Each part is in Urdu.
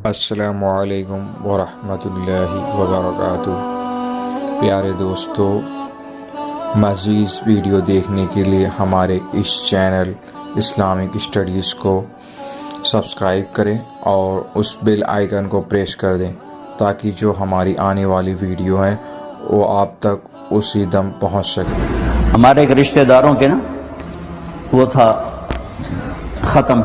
السلام علیکم ورحمۃ اللہ وبرکاتہ۔ پیارے دوستو، مزید ویڈیو دیکھنے کے لیے ہمارے اس چینل اسلامک اسٹڈیز کو سبسکرائب کریں اور اس بیل آئیکن کو پریس کر دیں تاکہ جو ہماری آنے والی ویڈیو ہیں وہ آپ تک اسی دم پہنچ سکے۔ ہمارے ایک رشتہ داروں کے وہ تھا ختم،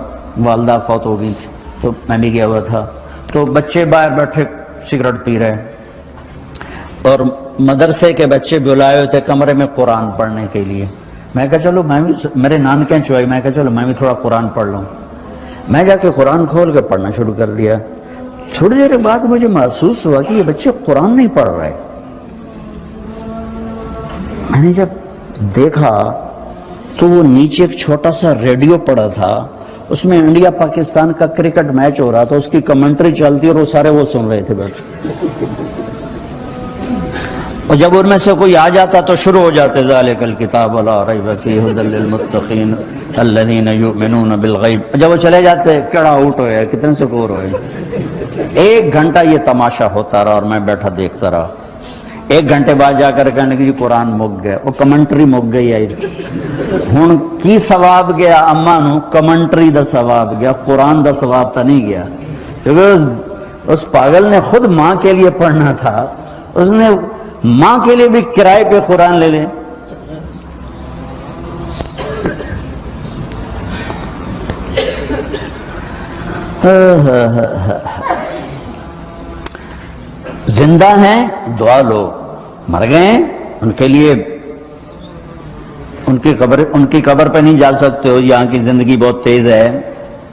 والدہ فوت ہو گئی تھی، تو میں بھی گیا ہوا تھا، تو بچے باہر بیٹھے سگریٹ پی رہے اور مدرسے کے بچے بلائے ہوئے تھے کمرے میں قرآن پڑھنے کے لیے۔ میں کہا چلو میں بھی، میرے نانکیں چوئی، میں کہا چلو میں بھی تھوڑا قرآن پڑھ لوں۔ میں جا کے قرآن کھول کے پڑھنا شروع کر دیا۔ تھوڑی دیر بعد مجھے محسوس ہوا کہ یہ بچے قرآن نہیں پڑھ رہے۔ میں نے جب دیکھا تو وہ نیچے ایک چھوٹا سا ریڈیو پڑا تھا، اس میں انڈیا پاکستان کا کرکٹ میچ ہو رہا تھا، اس کی کمنٹری چلتی اور وہ سارے وہ سن رہے تھے بیٹھے۔ اور جب ان میں سے کوئی آ جاتا تو شروع ہو جاتے ذالک الکتاب لا ریب فیہ ھدی للمتقین الذین یؤمنون بالغیب۔ جب وہ چلے جاتے کیڑا آؤٹ ہوئے، کتنے سکور ہوئے۔ 1 گھنٹہ یہ تماشا ہوتا رہا اور میں بیٹھا دیکھتا رہا۔ 1 گھنٹے بعد جا کر کہنے کہ جی قرآن مک گیا، وہ کمنٹری مک گئی ہے۔ ہن کی ثواب گیا اما نو، کمنٹری دا ثواب گیا، قرآن دا ثواب تا نہیں گیا، کیونکہ اس پاگل نے خود ماں کے لیے پڑھنا تھا، اس نے ماں کے لیے بھی کرائے پہ قرآن لے لے۔ زندہ ہیں دعا لو، مر گئے ان کے لیے ان کی قبر پہ نہیں جا سکتے ہو، یہاں کی زندگی بہت تیز ہے،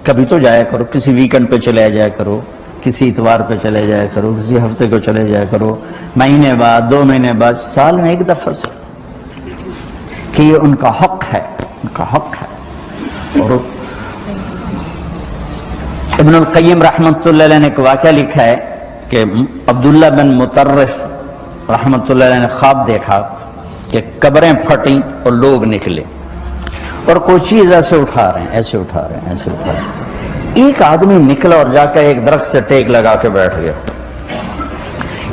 کبھی تو جایا کرو، کسی ویکنڈ پہ چلے جایا کرو، کسی اتوار پہ چلے جایا کرو، کسی ہفتے کو چلے جایا کرو، مہینے بعد، 2 مہینے بعد، سال میں 1 دفعہ سے، کہ یہ ان کا حق ہے، ان کا حق ہے۔ اور ابن القیم رحمۃ اللہ علیہ نے ایک واقعہ لکھا ہے کہ عبداللہ بن مطرف رحمۃ اللہ علیہ نے خواب دیکھا کہ قبریں پھٹیں اور لوگ نکلے اور کوئی چیز ایسے اٹھا رہے ہیں، ایسے اٹھا رہے ہیں، ایسے اٹھا رہے ہیں۔ ایک آدمی نکلا اور جا کر ایک درخت سے ٹیک لگا کے بیٹھ گیا۔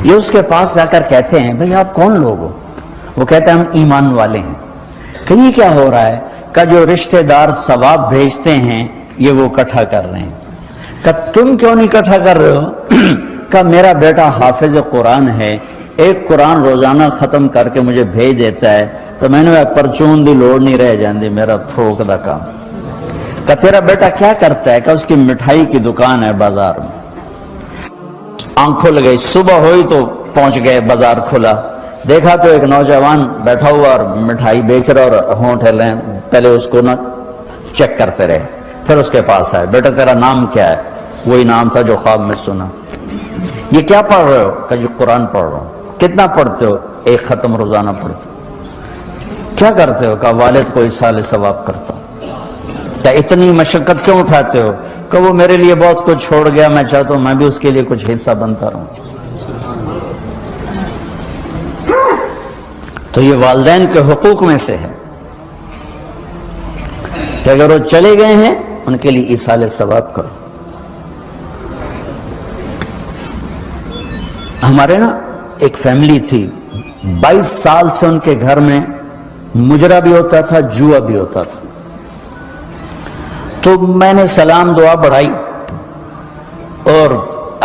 یہ اس کے پاس جا کر کہتے ہیں بھئی آپ کون لوگ ہو؟ وہ کہتے ہیں ہم ایمان والے ہیں۔ کہ یہ کیا ہو رہا ہے؟ کہ جو رشتہ دار ثواب بھیجتے ہیں یہ وہ اکٹھا کر رہے ہیں۔ کہ تم کیوں نہیں اکٹھا کر رہے ہو؟ کہ میرا بیٹا حافظ قرآن ہے، ایک قرآن روزانہ ختم کر کے مجھے بھیج دیتا ہے، تو میں نے پرچون دی لوڑ نہیں رہ جاندی، میرا تھوک دا کام۔ کہ تیرا بیٹا کیا کرتا ہے؟ کہ اس کی مٹھائی کی دکان ہے بازار میں۔ آنکھ کھل گئی، صبح ہوئی تو پہنچ گئے، بازار کھلا، دیکھا تو ایک نوجوان بیٹھا ہوا اور مٹھائی بیچ رہا اور ہونٹ ہل رہے ہیں۔ پہلے اس کو نہ چیک کرتے رہے، پھر اس کے پاس آئے، بیٹا تیرا نام کیا ہے؟ وہی نام تھا جو خواب میں سنا۔ یہ کیا پڑھ رہے ہو؟ کہ جو قرآن پڑھ رہا ہوں۔ کتنا پڑھتے ہو؟ 1 ختم روزانہ پڑھتے ہو۔ کیا کرتے ہو؟ کہ والد کو ایصال ثواب کرتا ہوں۔ کیا اتنی مشقت کیوں اٹھاتے ہو؟ کہ وہ میرے لیے بہت کچھ چھوڑ گیا، میں چاہتا ہوں میں بھی اس کے لیے کچھ حصہ بنتا رہوں۔ تو یہ والدین کے حقوق میں سے ہے کہ اگر وہ چلے گئے ہیں ان کے لیے ایصال ثواب کرو۔ ہمارے ایک فیملی تھی، 22 سال سے ان کے گھر میں مجرا بھی ہوتا تھا، جوا بھی ہوتا تھا۔ تو میں نے سلام دعا بڑھائی اور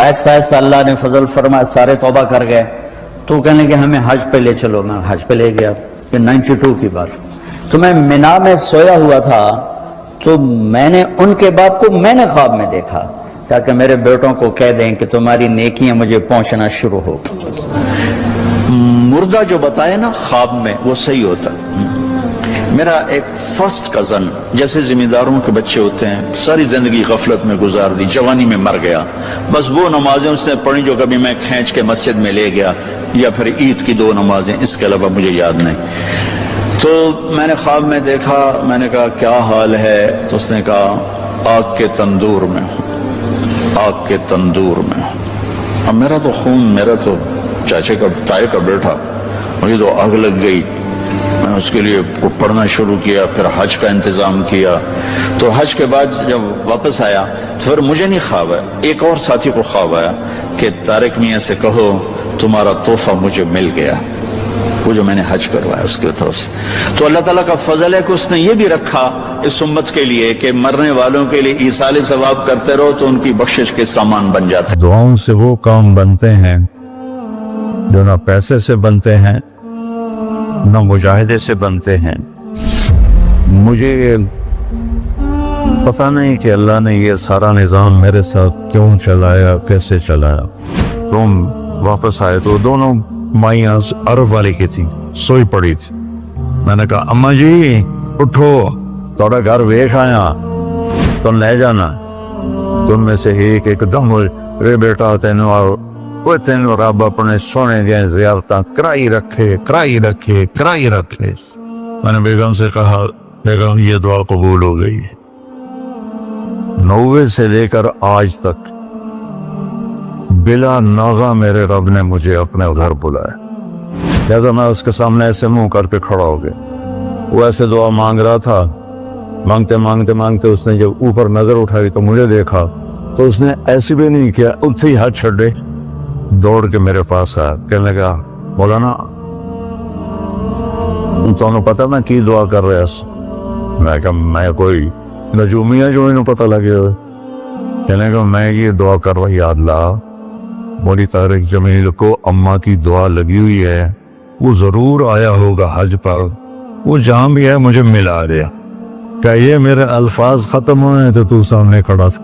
ایسا ایسا اللہ نے فضل فرمایا، سارے توبہ کر گئے۔ تو کہنے کہ ہمیں حج پہ لے چلو، میں حج پہ لے گیا۔ یہ 92 کی بات۔ تو میں مینا میں سویا ہوا تھا، تو میں نے ان کے باپ کو میں نے خواب میں دیکھا، تاکہ میرے بیٹوں کو کہہ دیں کہ تمہاری نیکیاں مجھے پہنچنا شروع ہو۔ مردہ جو بتائے نا خواب میں وہ صحیح ہوتا۔ میرا ایک فرسٹ کزن، جیسے زمینداروں کے بچے ہوتے ہیں، ساری زندگی غفلت میں گزار دی، جوانی میں مر گیا، بس وہ نمازیں اس نے پڑھی جو کبھی میں کھینچ کے مسجد میں لے گیا، یا پھر عید کی 2 نمازیں، اس کے علاوہ مجھے یاد نہیں۔ تو میں نے خواب میں دیکھا، میں نے کہا کیا حال ہے؟ تو اس نے کہا آگ کے تندور میں، آگ کے تندور میں۔ اب میرا تو خون، میرا تو چاچے کا، تائے کا بیٹا، مجھے تو آگ لگ گئی۔ میں اس کے لیے پڑھنا شروع کیا، پھر حج کا انتظام کیا. تو حج کے بعد جب واپس آیا تو پھر مجھے نہیں خواب آیا، ایک اور ساتھی کو خواب آیا کہ طارق میاں سے کہو تمہارا تحفہ مجھے مل گیا، وہ جو میں نے حج کروایا اس کی طرف سے. تو اللہ تعالیٰ کا فضل ہے کہ اس نے یہ بھی رکھا اس امت کے لیے کہ مرنے والوں کے لیے ایصال ثواب کرتے رہو تو ان کی بخشش کے سامان بن جاتے ہیں. دعاؤں سے وہ کام بنتے ہیں جو نہ پیسے سے بنتے ہیں نہ مجاہدے سے بنتے ہیں. مجھے پتہ نہیں کہ اللہ نے یہ سارا نظام میرے ساتھ کیوں چلایا، کیسے چلایا. تم واپس آئے تو دونوں مائیاں عرب والی کی تھی، سوئی پڑی تھی. میں نے کہا اماں جی اٹھو، تھوڑا گھر ویکھ آیا، تم لے جانا. تم میں سے ایک دم رے بیٹا تینوں اور وہ تینوں رب اپنے سونے دیا زیارتاں کرائی رکھے. میں نے بیگم سے کہا بیگم یہ دعا قبول ہو گئی ہے. 90 سے لے کر آج تک بلا ناغہ میرے رب نے مجھے اپنے گھر بلایا. لہذا میں اس کے سامنے ایسے منہ کر کے کھڑا ہو گیا. وہ ایسے دعا مانگ رہا تھا، مانگتے اس نے جب اوپر نظر اٹھائی تو مجھے دیکھا تو اس نے ایسے بھی نہیں کیا، اتنے ہی ہاتھ چھڑے دوڑ کے میرے پاس آیا. کہنے لگا مولانا تمہیں پتہ میں کی دعا کر رہا. میں کہا میں کوئی نجومیہ جو انہوں پتہ لگے ہوئے. کہنے لگا میں یہ دعا کر رہا، یا اللہ مولی طارق جمیل کو اماں کی دعا لگی ہوئی ہے، وہ ضرور آیا ہوگا حج پر، وہ جہاں بھی ہے مجھے ملا دیا. کہ یہ میرے الفاظ ختم ہوئے تو تو سامنے کھڑا تھا.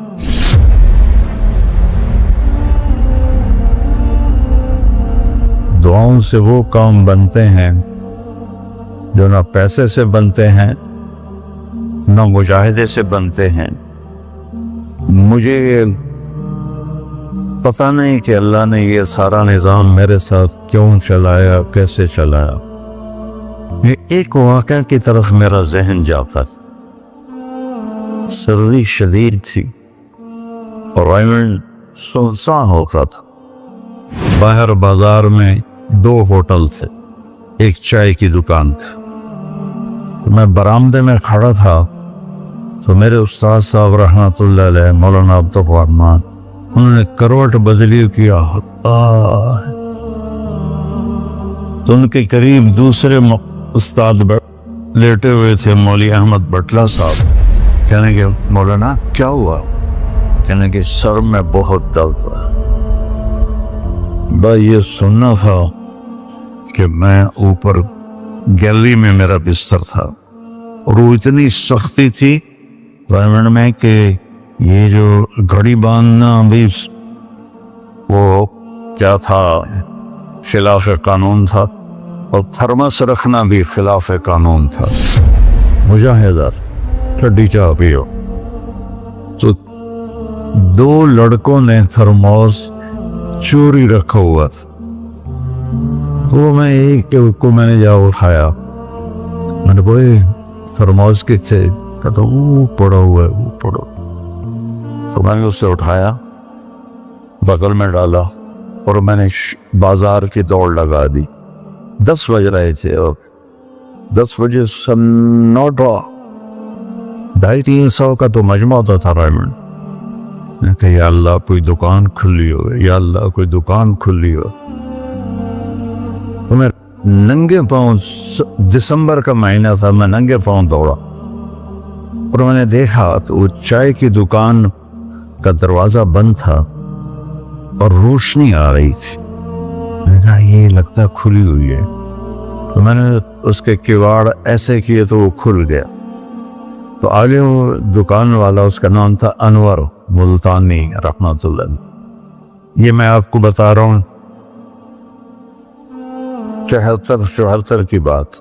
دعاؤں سے وہ کام بنتے ہیں جو نہ پیسے سے بنتے ہیں نہ مجاہدے سے بنتے ہیں. مجھے پتہ نہیں کہ اللہ نے یہ سارا نظام میرے ساتھ کیوں چلایا، کیسے چلایا. ایک واقعہ کی طرف میرا ذہن جاتا تھا. سردی شدید تھی اور ریمنڈ سنسان ہوتا تھا. باہر بازار میں 2 ہوٹل تھے، ایک چائے کی دکان تھی. تو میں برآمدے میں کھڑا تھا تو میرے استاد صاحب رحمۃ اللہ علیہ مولانا عبدالرحمان انہوں نے کروٹ بدلی کیا. تو ان کے قریب دوسرے استاد لیٹے ہوئے تھے مولوی احمد بٹلہ صاحب. کہنے کہ مولانا کیا ہوا؟ کہنے کہ سر میں بہت درد تھا. بس یہ سننا تھا کہ میں اوپر گیلری میں میرا بستر تھا اور وہ اتنی سختی تھی ریمنڈ میں کہ یہ جو گھڑی باندھنا بھی وہ کیا تھا، خلاف قانون تھا، اور تھرمس رکھنا بھی خلاف قانون تھا. مجاہدہ ٹھنڈی چاہ پیو. تو 2 لڑکوں نے تھرموس چوری رکھا ہوا تھا. تو میں ایک کو میں نے جا اٹھایا. میں نے بوئے تھرموس کے تھے، کہتا وہ پڑا ہوا ہے، وہ پڑا. تو میں نے اس سے اٹھایا، بغل میں ڈالا اور میں نے بازار کی دوڑ لگا دی. 10 بج رہے تھے اور 10 بجے سنوٹ 250-300 کا تو مجمع ہوتا تھا ریمنڈ. میں کہا یا اللہ کوئی دکان کھلی ہو، یا اللہ کوئی دکان کھلی ہو. تو میں ننگے پاؤں، دسمبر کا مہینہ تھا، میں ننگے پاؤں دوڑا اور میں نے دیکھا تو وہ چائے کی دکان کا دروازہ بند تھا اور روشنی آ رہی تھی. میں نے کہا یہ لگتا کھلی ہوئی ہے. تو میں نے اس کے کواڑ ایسے کیے تو وہ کھل گیا. تو آگے وہ دکان والا، اس کا نام تھا انور ملتانی رحمۃ اللہ. یہ میں آپ کو بتا رہا ہوں 73-74 کی بات.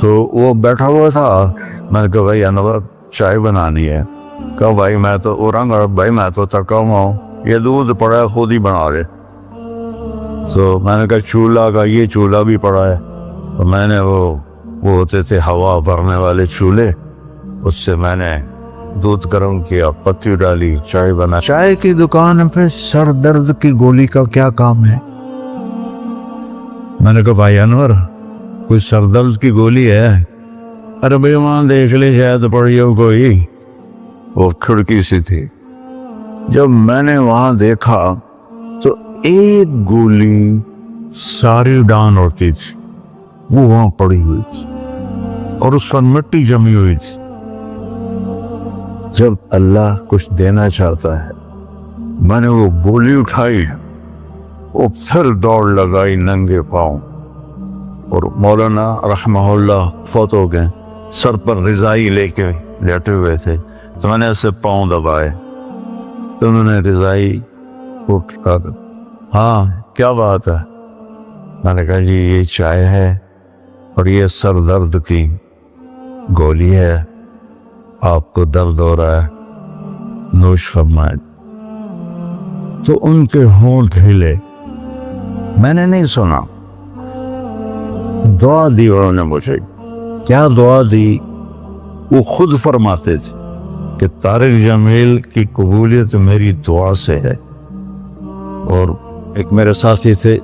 تو وہ بیٹھا ہوا تھا. میں نے کہا بھائی انور چائے بنانی ہے. کہا بھائی میں تو اورنگ بھائی میں تو تھکا ہوا ہوں، یہ دودھ پڑا ہے خود ہی بنا دے. تو میں نے کہا چولہا کا یہ چولہا بھی پڑا ہے. تو میں نے وہ ہوتے تھے ہوا بھرنے والے چولہے، اس سے میں نے دودھ گرم کیا، پتی ڈالی، چائے بنا. چائے کی دکان پہ سر درد کی گولی کا کیا کام ہے؟ میں نے کہا بھائی انور کوئی سر درد کی گولی ہے؟ ارے بھائی وہاں دیکھ لے شاید پڑی ہو کوئی. وہ کھڑکی سی تھی. جب میں نے وہاں دیکھا تو ایک گولی ساری ڈان ہوتی تھی وہ وہاں پڑی ہوئی تھی اور اس پر مٹی جمی ہوئی تھی. جب اللہ کچھ دینا چاہتا ہے میں نے وہ گولی اٹھائی, وہ پھر دوڑ لگائی ننگے پاؤں, اور مولانا رحمہ اللہ فوت ہو گئے, سر پر رضائی لے کے لیٹے ہوئے تھے, تو میں نے اسے پاؤں دبائے تو انہوں نے رضائی اٹھا کر, ہاں کیا بات ہے؟ میں نے کہا جی یہ چائے ہے اور یہ سر درد کی گولی ہے, آپ کو درد ہو رہا ہے, نوش فرمائے. تو ان کے ہونٹ ہلے, میں نے نہیں سنا. دعا دی انہوں نے مجھے. کیا دعا دی؟ وہ خود فرماتے تھے کہ طارق جمیل کی قبولیت میری دعا سے ہے, اور ایک میرے ساتھی تھے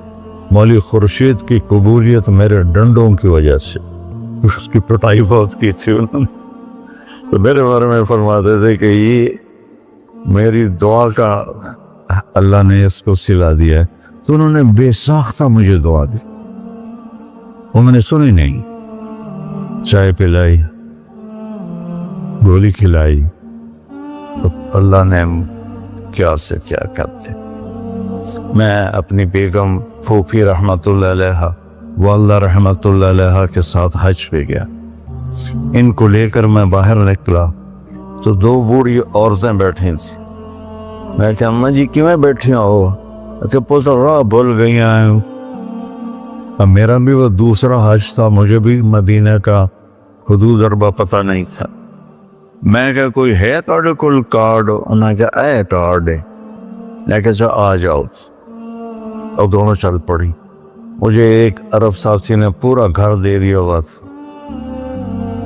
مولوی خورشید کی قبولیت میرے ڈنڈوں کی وجہ سے, اس کی پٹائی بہت کی تھی انہوں نے. تو میرے بارے میں فرماتے تھے کہ یہ میری دعا کا اللہ نے اس کو سلا دیا ہے. تو انہوں نے بے ساختہ مجھے دعا دی, انہوں نے سنی نہیں. چائے پلائی, گولی کھلائی, تو اللہ نے کیا سے کیا کرتے. میں اپنی بیگم پھوپھی رحمت اللہ علیہ والدہ رحمت اللہ علیہ کے ساتھ حج پہ گیا. ان کو لے کر میں باہر نکلا تو دو بوڑھی عورتیں بیٹھی تھیں. میں کہ اماں جی کیوں بیٹھی ہو؟ کہ پوچھا راہ بھول گئی ہیں. اب میرا بھی وہ دوسرا حج تھا, مجھے بھی مدینہ کا حدود اربا پتہ نہیں تھا. میں کہ کوئی ہے کارڈ کل کارڈ؟ انہوں نے کہا اے کارڈ ہے. میں کہا آ جاؤ, اور دونوں چل پڑی. مجھے ایک عرب ساتھی نے پورا گھر دے دیا ہوا تھا.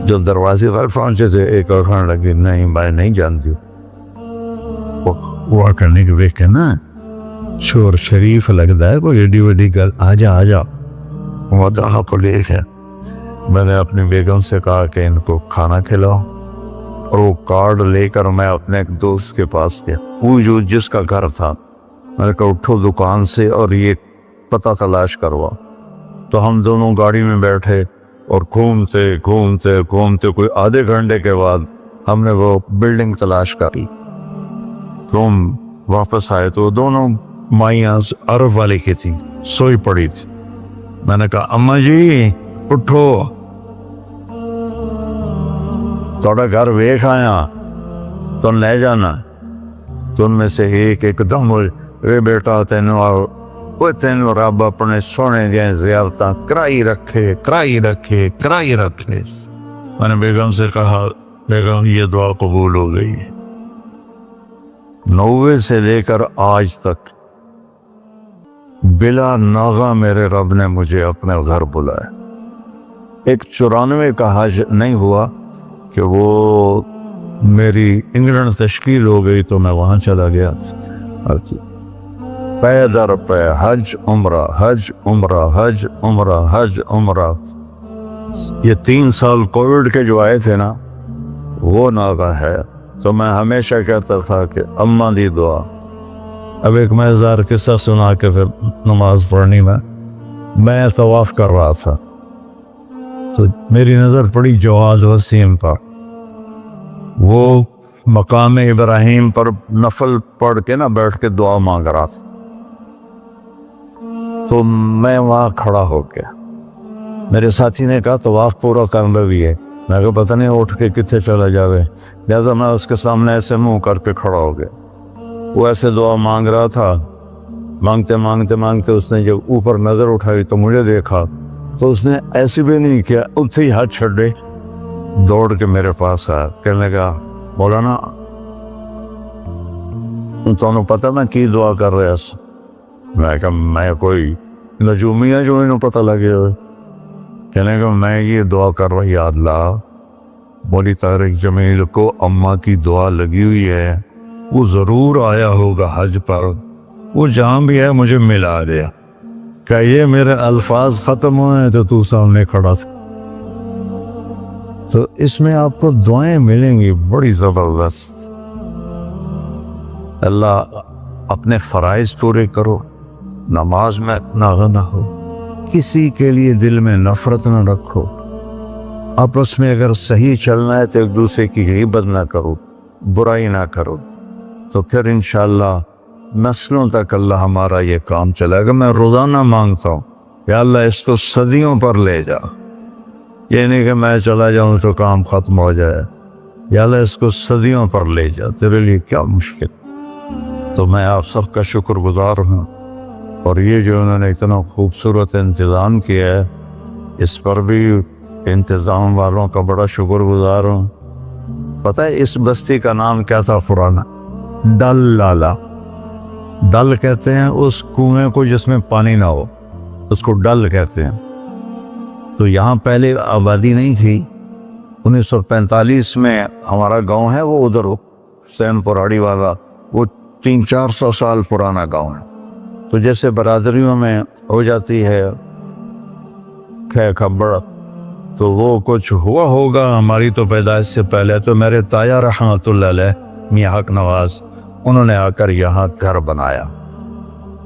جو دروازے پر پہنچے تھے ایک اور کھانے لگی, نہیں میں نہیں جانتی. وہ کرنے کے دیکھ کے نا شور شریف لگتا ہے, کوئی ایڈی وڈی گل, آ جا آ جا. وہ دہا کو لے کے میں نے اپنی بیگم سے کہا کہ ان کو کھانا کھلاؤ, اور وہ کارڈ لے کر میں اپنے ایک دوست کے پاس گیا, وہ جو جس کا گھر تھا. میں نے کہا اٹھو دکان سے اور یہ پتہ تلاش کروا. تو ہم دونوں گاڑی میں بیٹھے اور گھومتے گھومتے گھومتے کوئی آدھے گھنٹے کے بعد ہم نے وہ بلڈنگ تلاش کر لی. تو ہم واپس آئے تو دونوں مائیاں عرب والے کی تھیں, سوئی پڑی تھی. میں نے کہا اماں جی اٹھو, تھوڑا گھر ویکھ آیا تو لے جانا. تو ان میں سے ایک دم وے بیٹا تینوں رب اپنے سونے دیا زیارتاں کرائی رکھے کرائی رکھے کرائی رکھے. میں نے بیگم سے کہا بیگم یہ دعا قبول ہو گئی ہے. 90 سے لے کر آج تک بلا ناغہ میرے رب نے مجھے اپنے گھر بلایا. ایک 94 کا حج نہیں ہوا کہ وہ میری انگلینڈ تشکیل ہو گئی تو میں وہاں چلا گیا. پے در پے حج عمرہ حج عمرہ حج عمرہ حج عمرہ. یہ 3 سال کووڈ کے جو آئے تھے نا وہ ناغہ ہے. تو میں ہمیشہ کہتا تھا کہ اماں دی دعا. اب ایک مزیدار قصہ سنا کے پھر نماز پڑھنی. میں طواف کر رہا تھا تو میری نظر پڑی جواد وسیم پر. وہ مقام ابراہیم پر نفل پڑھ کے نا بیٹھ کے دعا مانگ رہا تھا. تو میں وہاں کھڑا ہو گیا. میرے ساتھی نے کہا طواف پورا کرنا بھی ہے. میں کہا پتہ نہیں اٹھ کے کتنے چلا جاوے, لہٰذا میں اس کے سامنے ایسے منہ کر کے کھڑا ہو گیا. وہ ایسے دعا مانگ رہا تھا. مانگتے مانگتے مانگتے اس نے جب اوپر نظر اٹھائی تو مجھے دیکھا تو اس نے ایسے بھی نہیں کیا, اتنے ہی ہاتھ چھڑے دوڑ کے میرے پاس آیا. کہنے لگا مولانا تمہیں پتہ میں کی دعا کر رہا. میں کہا میں کوئی نجومی ہے جو انہوں پتہ لگے ہوئے. کہنے لگا میں یہ دعا کر رہا, یا اللہ مولوی طارق جمیل کو اماں کی دعا لگی ہوئی ہے, وہ ضرور آیا ہوگا حج پر, وہ جہاں بھی ہے مجھے ملا دیا. کہ یہ میرے الفاظ ختم ہوئے تو تو سامنے کھڑا تھا. تو اس میں آپ کو دعائیں ملیں گی بڑی زبردست. اللہ اپنے فرائض پورے کرو، نماز میں ناغہ نہ ہو، کسی کے لیے دل میں نفرت نہ رکھو، آپس میں اگر صحیح چلنا ہے تو ایک دوسرے کی غیبت نہ کرو، برائی نہ کرو، تو پھر انشاءاللہ نسلوں تک اللہ ہمارا یہ کام چلے گا. میں روزانہ مانگتا ہوں یا اللہ اس کو صدیوں پر لے جا، یہ نہیں کہ میں چلا جاؤں تو کام ختم ہو جائے. یا اللہ اس کو صدیوں پر لے جا، تیرے لیے کیا مشکل. تو میں آپ سب کا شکر گزار ہوں، اور یہ جو انہوں نے اتنا خوبصورت انتظام کیا ہے اس پر بھی انتظام والوں کا بڑا شکر گزار ہوں. پتہ ہے اس بستی کا نام کیا تھا پرانا؟ ڈل لالا. ڈل کہتے ہیں اس کنویں کو جس میں پانی نہ ہو، اس کو ڈل کہتے ہیں. تو یہاں پہلے آبادی نہیں تھی. 1945 میں ہمارا گاؤں ہے وہ ادھر حسین پراڑی والا، وہ 300-400 سال پرانا گاؤں ہے. تو جیسے برادریوں میں ہو جاتی ہے کھے کھبڑ، تو وہ کچھ ہوا ہوگا ہماری تو پیدائش سے پہلے. تو میرے تایا رحمۃ اللہ علیہ میاں حق نواز، انہوں نے آ کر یہاں گھر بنایا.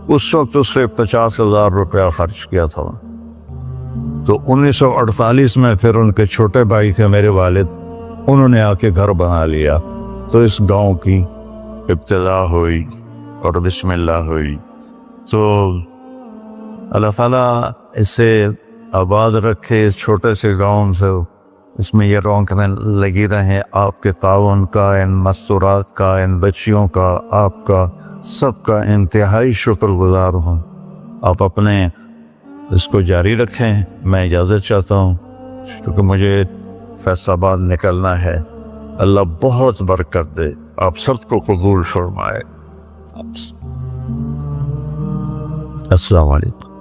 اس وقت اس سے 50,000 روپیہ خرچ کیا تھا. تو 1948 میں پھر ان کے چھوٹے بھائی تھے میرے والد، انہوں نے آ کے گھر بنا لیا. تو اس گاؤں کی ابتدا ہوئی اور بسم اللہ ہوئی. تو اللہ تعالیٰ اسے آباد رکھے، اس چھوٹے سے گاؤں سے اس میں یہ رونقیں لگی رہیں. آپ کے تعاون کا، ان مستورات کا، ان بچیوں کا، آپ کا سب کا انتہائی شکر گزار ہوں. آپ اپنے اس کو جاری رکھیں. میں اجازت چاہتا ہوں کیونکہ مجھے فیصل آباد نکلنا ہے. اللہ بہت برکت دے، آپ سب کو قبول فرمائے. السلام علیکم.